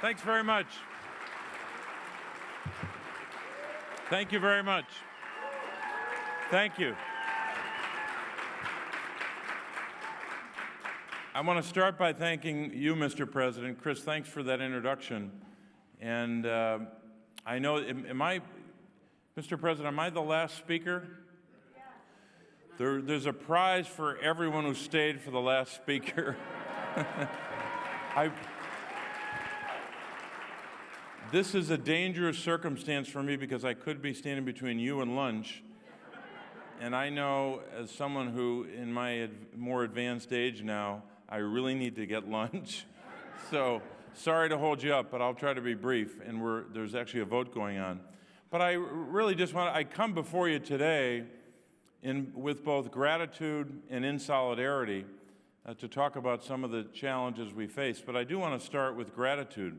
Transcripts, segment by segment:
Thanks very much. Thank you very much. Thank you. I want to start by thanking you, Mr. President. Chris, thanks for that introduction. And I know, Mr. President, am I the last speaker? There's a prize for everyone who stayed for the last speaker. This is a dangerous circumstance for me because I could be standing between you and lunch. And I know, as someone who, in my more advanced age now, I really need to get lunch. So sorry to hold you up, but I'll try to be brief. And there's actually a vote going on. But I really just I come before you today with both gratitude and in solidarity to talk about some of the challenges we face. But I do want to start with gratitude.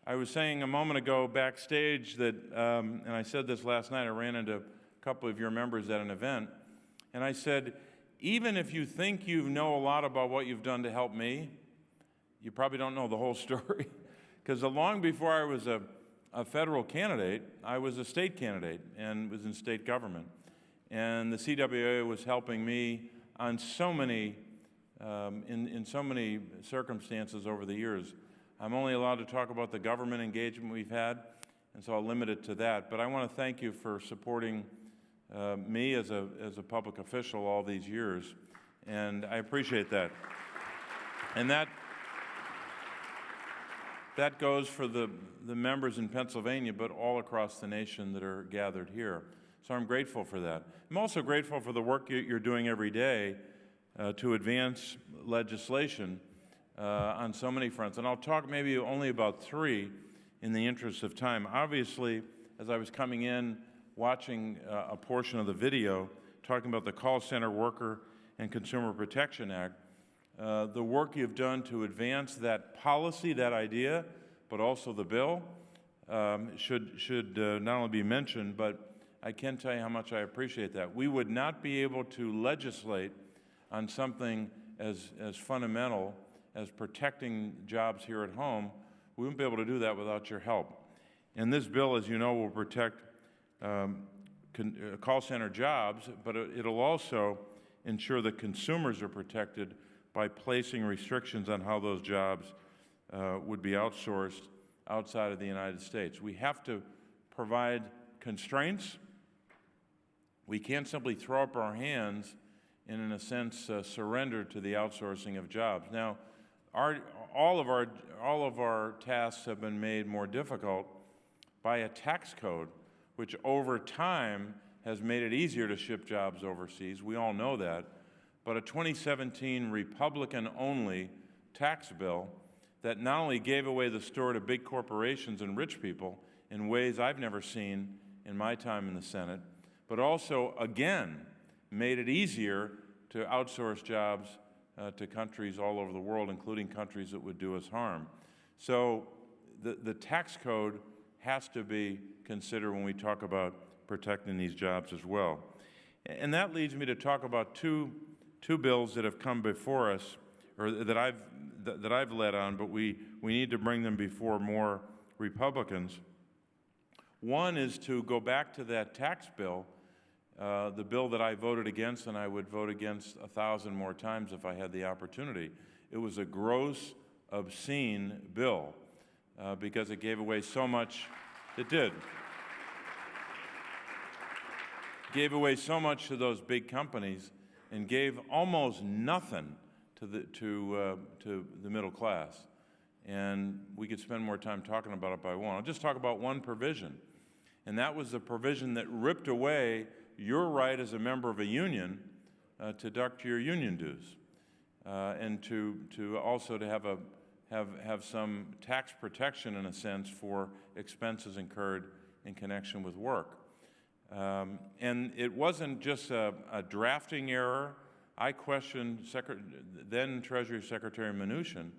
I was saying a moment ago backstage that, and I said this last night, I ran into a couple of your members at an event, and I said, even if you think you know a lot about what you've done to help me, you probably don't know the whole story. Because long before I was a federal candidate, I was a state candidate and was in state government. And the CWA was helping me on so many, in so many circumstances over the years. I'm only allowed to talk about the government engagement we've had, and so I'll limit it to that. But I want to thank you for supporting me as a public official all these years, and I appreciate that. And that goes for the members in Pennsylvania, but all across the nation that are gathered here. So I'm grateful for that. I'm also grateful for the work you're doing every day to advance legislation on so many fronts. And I'll talk maybe only about three in the interest of time. Obviously, as I was coming in, watching a portion of the video talking about the Call Center Worker and Consumer Protection Act, the work you've done to advance that policy, that idea, but also the bill, should not only be mentioned, but I can tell you how much I appreciate that. We would not be able to legislate on something as fundamental as protecting jobs here at home. We wouldn't be able to do that without your help. And this bill, as you know, will protect call center jobs, but it'll also ensure that consumers are protected by placing restrictions on how those jobs would be outsourced outside of the United States. We have to provide constraints. We can't simply throw up our hands and, in a sense, surrender to the outsourcing of jobs. Now, all of our tasks have been made more difficult by a tax code, which over time has made it easier to ship jobs overseas. We all know that. But a 2017 Republican-only tax bill that not only gave away the store to big corporations and rich people in ways I've never seen in my time in the Senate, but also, again, made it easier to outsource jobs to countries all over the world, including countries that would do us harm. So the tax code has to be considered when we talk about protecting these jobs as well. And that leads me to talk about two bills that have come before us, or that I've led on, but we need to bring them before more Republicans. One is to go back to that tax bill, the bill that I voted against, and I would vote against 1,000 more times if I had the opportunity. It was a gross, obscene bill because it gave away so much. It did. Gave away so much to those big companies and gave almost nothing to the middle class. And we could spend more time talking about it, but I won't. I'll just talk about one provision, and that was the provision that ripped away your right as a member of a union to deduct your union dues, and to also to have some tax protection in a sense for expenses incurred in connection with work. And it wasn't just a drafting error. I questioned then Treasury Secretary Mnuchin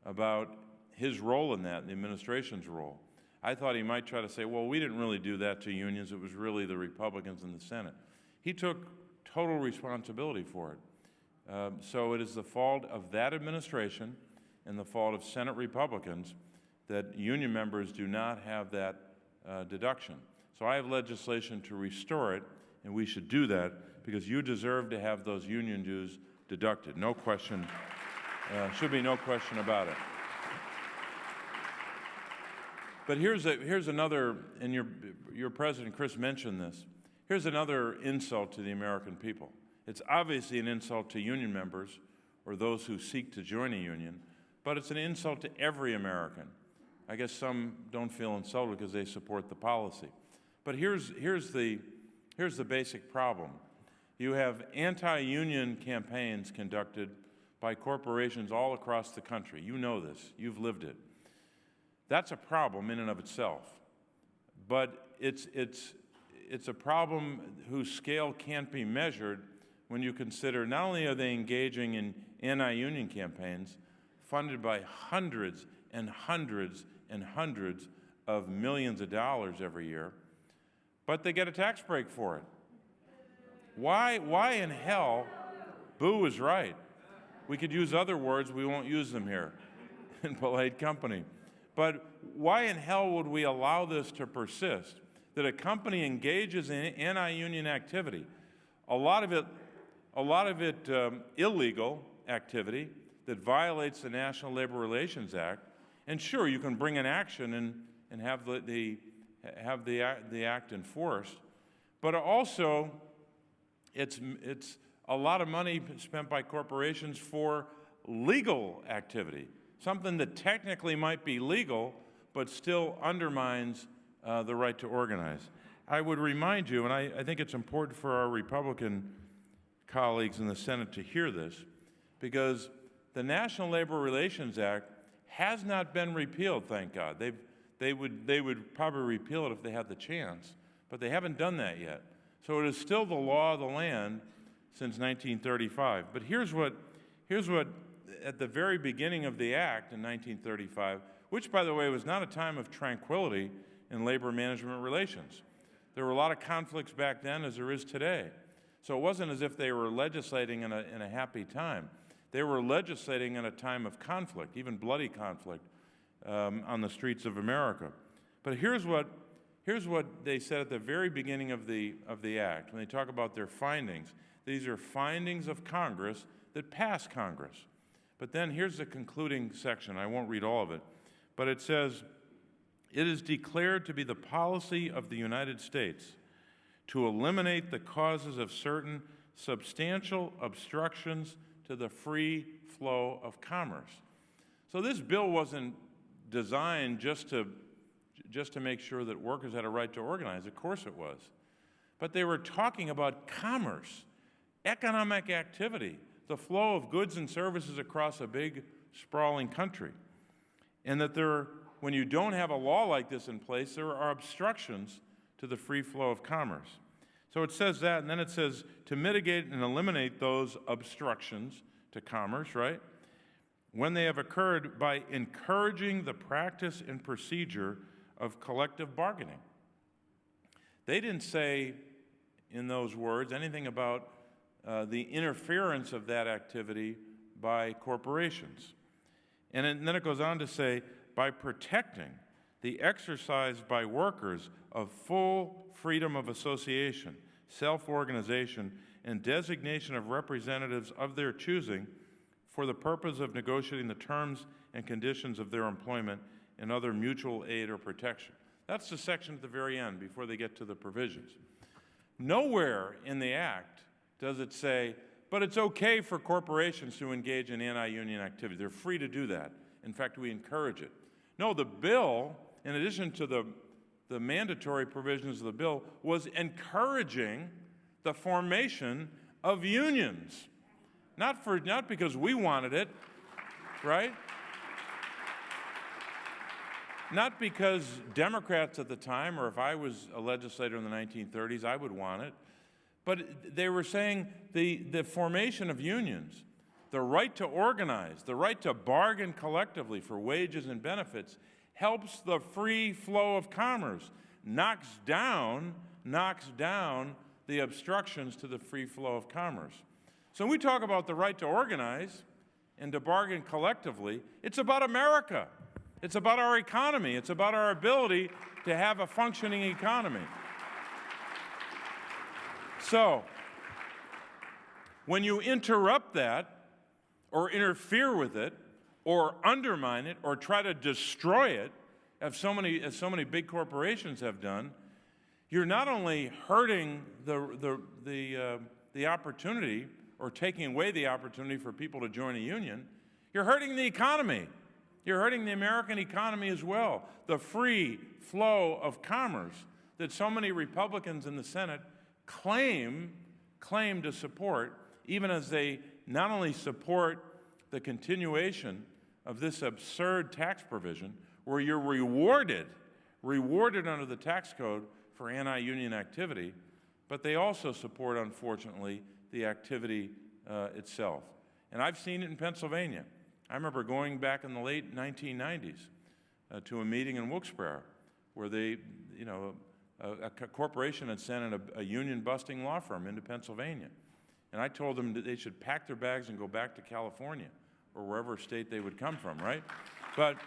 about his role in that, the administration's role. I thought he might try to say, well, we didn't really do that to unions. It was really the Republicans in the Senate. He took total responsibility for it. So it is the fault of that administration and the fault of Senate Republicans that union members do not have that deduction. So I have legislation to restore it, and we should do that because you deserve to have those union dues deducted. No question, should be no question about it. But here's another, and your president, Chris, mentioned this. Here's another insult to the American people. It's obviously an insult to union members or those who seek to join a union, but it's an insult to every American. I guess some don't feel insulted because they support the policy. But here's the basic problem. You have anti-union campaigns conducted by corporations all across the country. You know this. You've lived it. That's a problem in and of itself. But it's a problem whose scale can't be measured when you consider not only are they engaging in anti-union campaigns funded by hundreds and hundreds and hundreds of millions of dollars every year, but they get a tax break for it. Why in hell? Boo is right. We could use other words, we won't use them here in polite company. But why in hell would we allow this to persist? That a company engages in anti-union activity, a lot of it illegal activity that violates the National Labor Relations Act. And sure, you can bring an action and have the act enforced, but also it's a lot of money spent by corporations for legal activity, something that technically might be legal, but still undermines the right to organize. I would remind you, and I think it's important for our Republican colleagues in the Senate to hear this, because the National Labor Relations Act has not been repealed, thank God. They would probably repeal it if they had the chance, but they haven't done that yet. So it is still the law of the land since 1935. But here's what at the very beginning of the act in 1935, which, by the way, was not a time of tranquility in labor management relations. There were a lot of conflicts back then, as there is today. So it wasn't as if they were legislating in a happy time. They were legislating in a time of conflict, even bloody conflict, on the streets of America. But here's what they said at the very beginning of the act, when they talk about their findings. These are findings of Congress that pass Congress. But then here's the concluding section. I won't read all of it. But it says, "It is declared to be the policy of the United States to eliminate the causes of certain substantial obstructions to the free flow of commerce." So this bill wasn't designed just to make sure that workers had a right to organize. Of course it was. But they were talking about commerce, economic activity, the flow of goods and services across a big, sprawling country. And that when you don't have a law like this in place, there are obstructions to the free flow of commerce. So it says that, and then it says to mitigate and eliminate those obstructions to commerce, right? When they have occurred by encouraging the practice and procedure of collective bargaining. They didn't say in those words anything about the interference of that activity by corporations. And then it goes on to say, by protecting the exercise by workers of full freedom of association, self-organization, and designation of representatives of their choosing for the purpose of negotiating the terms and conditions of their employment and other mutual aid or protection. That's the section at the very end before they get to the provisions. Nowhere in the Act does it say, but it's okay for corporations to engage in anti-union activity. They're free to do that. In fact, we encourage it. No, the bill, in addition to the mandatory provisions of the bill, was encouraging the formation of unions. Not because we wanted it, right? Not because Democrats at the time, or if I was a legislator in the 1930s, I would want it. But they were saying the formation of unions, the right to organize, the right to bargain collectively for wages and benefits, helps the free flow of commerce, knocks down the obstructions to the free flow of commerce. So when we talk about the right to organize and to bargain collectively, it's about America. It's about our economy. It's about our ability to have a functioning economy. So, when you interrupt that, or interfere with it, or undermine it, or try to destroy it, as so many big corporations have done, you're not only hurting the opportunity, or taking away the opportunity for people to join a union, you're hurting the economy. You're hurting the American economy as well. The free flow of commerce that so many Republicans in the Senate claim to support, even as they not only support the continuation of this absurd tax provision where you're rewarded under the tax code for anti-union activity, but they also support, unfortunately, the activity itself. And I've seen it in Pennsylvania. I remember going back in the late 1990s to a meeting in Wilkes-Barre where a corporation had sent in a union-busting law firm into Pennsylvania. And I told them that they should pack their bags and go back to California or wherever state they would come from, right? But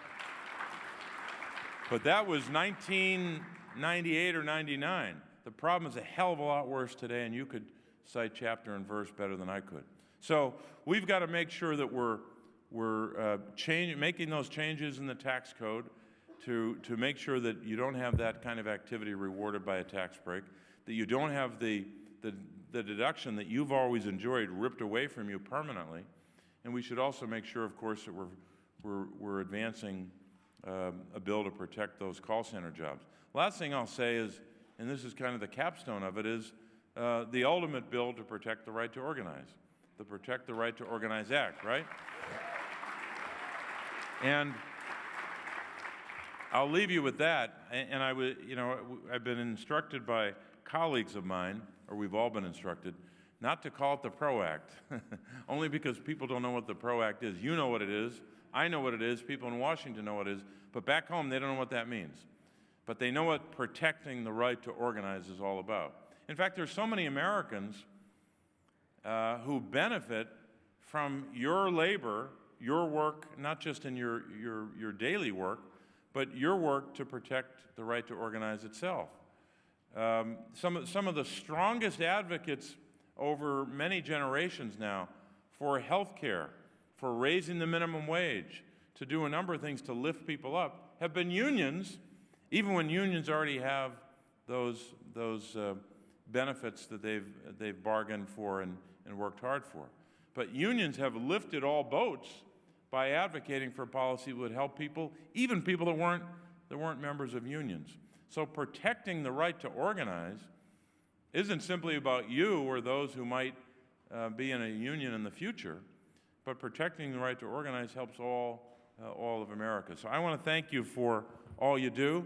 that was 1998 or 99. The problem is a hell of a lot worse today, and you could cite chapter and verse better than I could. So we've got to make sure that we're making those changes in the tax code to make sure that you don't have that kind of activity rewarded by a tax break, that you don't have the deduction that you've always enjoyed ripped away from you permanently, and we should also make sure, of course, that we're advancing a bill to protect those call center jobs. Last thing I'll say is, and this is kind of the capstone of it, is the ultimate bill to protect the right to organize, the Protect the Right to Organize Act, right? And I'll leave you with that. And I've been instructed by colleagues of mine, or we've all been instructed, not to call it the PRO Act, only because people don't know what the PRO Act is. You know what it is. I know what it is. People in Washington know what it is. But back home, they don't know what that means. But they know what protecting the right to organize is all about. In fact, there's so many Americans who benefit from your labor, your work, not just in your daily work, but your work to protect the right to organize itself. Some of the strongest advocates over many generations now for health care, for raising the minimum wage, to do a number of things to lift people up, have been unions, even when unions already have those benefits that they've bargained for and worked hard for. But unions have lifted all boats by advocating for policy that would help people, even people that weren't members of unions. So protecting the right to organize isn't simply about you or those who might be in a union in the future, but protecting the right to organize helps all of America. So I want to thank you for all you do,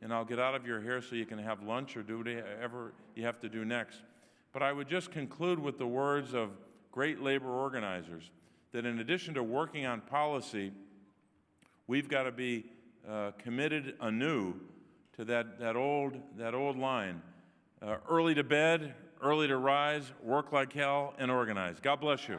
and I'll get out of your hair so you can have lunch or do whatever you have to do next. But I would just conclude with the words of great labor organizers, that in addition to working on policy, we've got to be committed anew to that old line, early to bed, early to rise, work like hell, and organize. God bless you.